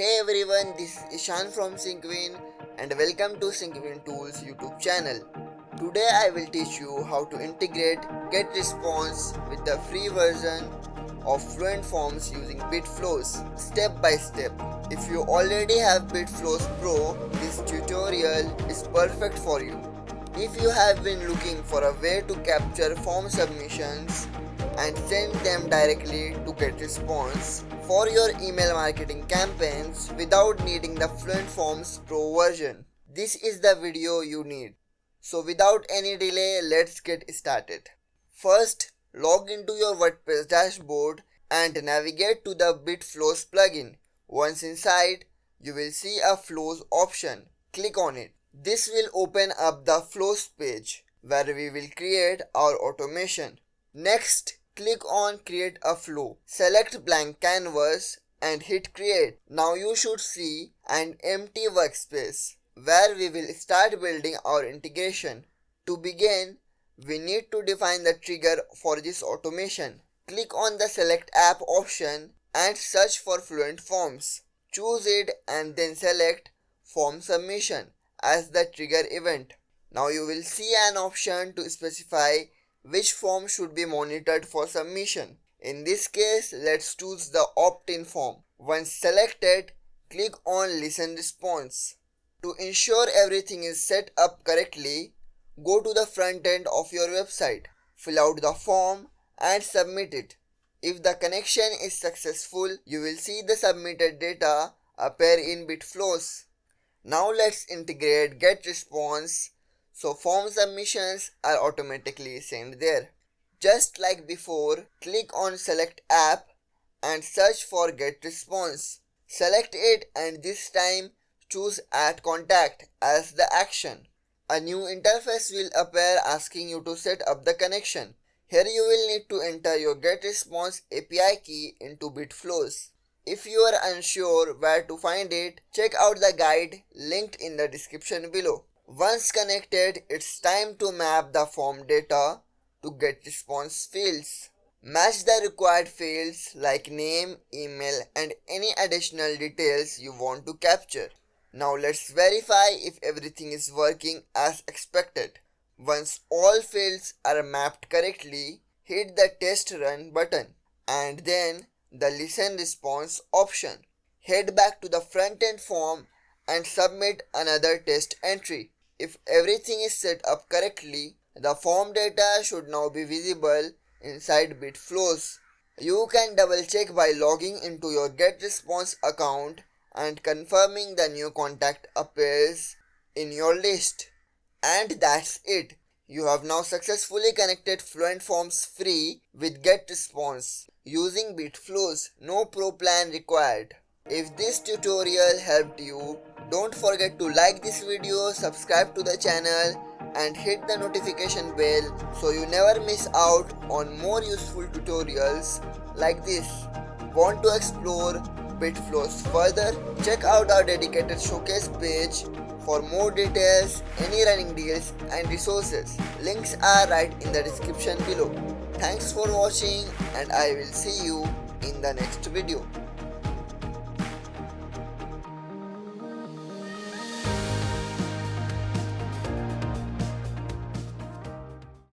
Hey everyone, this is Ishan from SyncWin and welcome to SyncWin Tools YouTube channel. Today I will teach you how to integrate GetResponse with the free version of Fluent Forms using BitFlows step by step. If you already have BitFlows Pro, this tutorial is perfect for you. If you have been looking for a way to capture form submissions and send them directly to GetResponse for your email marketing campaigns without needing the Fluent Forms Pro version, this is the video you need. So without any delay, let's get started. First, log into your WordPress dashboard and navigate to the BitFlows plugin. Once inside, you will see a Flows option. Click on it. This will open up the Flows page where we will create our automation. Next, click on Create a Flow. Select blank canvas and hit Create. Now you should see an empty workspace where we will start building our integration. To begin, we need to define the trigger for this automation. Click on the Select App option and search for Fluent Forms. Choose it and then select Form Submission as the trigger event. Now you will see an option to specify which form should be monitored for submission. In this case, let's choose the opt-in form. Once selected, click on Listen Response. To ensure everything is set up correctly, go to the front end of your website, fill out the form and submit it. If the connection is successful, you will see the submitted data appear in BitFlows. Now let's integrate GetResponse so form submissions are automatically sent there. Just like before, click on Select App and search for GetResponse. Select it and this time choose Add Contact as the action. A new interface will appear asking you to set up the connection. Here you will need to enter your GetResponse API key into BitFlows. If you are unsure where to find it, check out the guide linked in the description below. Once connected, it's time to map the form data to GetResponse fields. Match the required fields like name, email and any additional details you want to capture. Now let's verify if everything is working as expected. Once all fields are mapped correctly, hit the Test Run button and then the Listen Response option. Head back to the front-end form and submit another test entry. If everything is set up correctly, the form data should now be visible inside BitFlows. You can double check by logging into your GetResponse account and confirming the new contact appears in your list. And that's it. You have now successfully connected Fluent Forms free with GetResponse using BitFlows. No pro plan required. If this tutorial helped you, don't forget to like this video, subscribe to the channel and hit the notification bell so you never miss out on more useful tutorials like this. Want to explore BitFlows further? Check out our dedicated showcase page for more details, any running deals and resources. Links are right in the description below. Thanks for watching and I will see you in the next video.